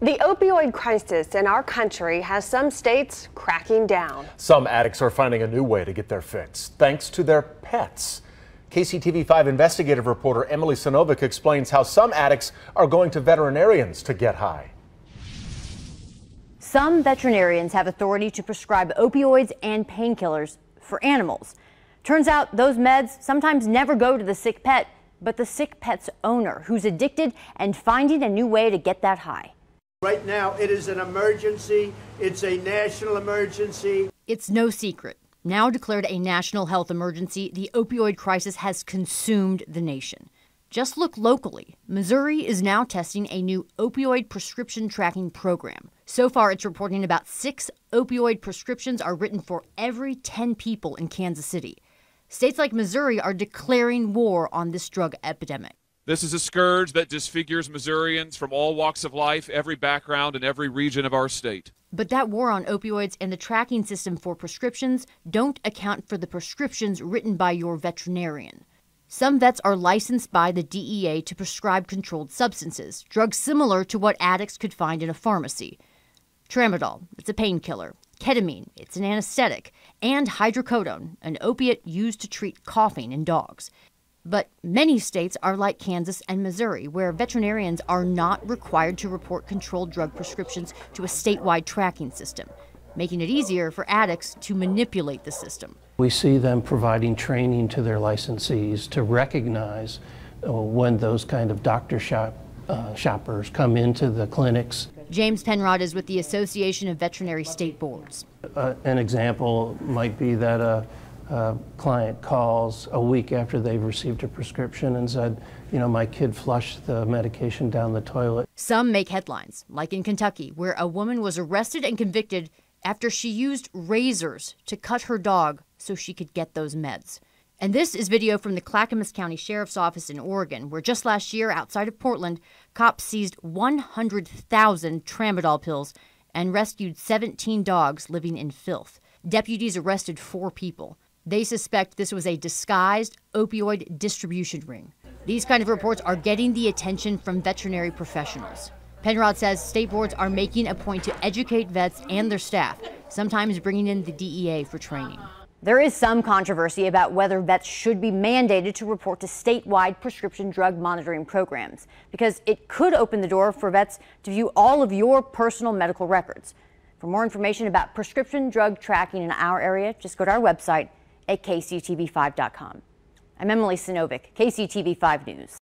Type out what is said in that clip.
The opioid crisis in our country has some states cracking down. Some addicts are finding a new way to get their fix, thanks to their pets. KCTV5 investigative reporter Emily Sinovic explains how some addicts are going to veterinarians to get high. Some veterinarians have authority to prescribe opioids and painkillers for animals. Turns out those meds sometimes never go to the sick pet, but the sick pet's owner, who's addicted and finding a new way to get that high. Right now, it is an emergency. It's a national emergency. It's no secret. Now declared a national health emergency, the opioid crisis has consumed the nation. Just look locally. Missouri is now testing a new opioid prescription tracking program. So far, it's reporting about 6 opioid prescriptions are written for every 10 people in Kansas City. States like Missouri are declaring war on this drug epidemic. This is a scourge that disfigures Missourians from all walks of life, every background, and every region of our state. But that war on opioids and the tracking system for prescriptions don't account for the prescriptions written by your veterinarian. Some vets are licensed by the DEA to prescribe controlled substances, drugs similar to what addicts could find in a pharmacy. Tramadol, it's a painkiller. Ketamine, it's an anesthetic. And hydrocodone, an opiate used to treat coughing in dogs. But many states are like Kansas and Missouri, where veterinarians are not required to report controlled drug prescriptions to a statewide tracking system, making it easier for addicts to manipulate the system. We see them providing training to their licensees to recognize when those kind of shoppers come into the clinics. James Penrod is with the Association of Veterinary State Boards. An example might be that a client calls a week after they've received a prescription and said, my kid flushed the medication down the toilet. Some make headlines, like in Kentucky, where a woman was arrested and convicted after she used razors to cut her dog so she could get those meds. And this is video from the Clackamas County Sheriff's Office in Oregon, where just last year, outside of Portland, cops seized 100,000 tramadol pills and rescued 17 dogs living in filth. Deputies arrested 4 people. They suspect this was a disguised opioid distribution ring. These kind of reports are getting the attention from veterinary professionals. Penrod says state boards are making a point to educate vets and their staff, sometimes bringing in the DEA for training. There is some controversy about whether vets should be mandated to report to statewide prescription drug monitoring programs, because it could open the door for vets to view all of your personal medical records. For more information about prescription drug tracking in our area, just go to our website at kctv5.com. I'm Emily Sinovic, KCTV5 News.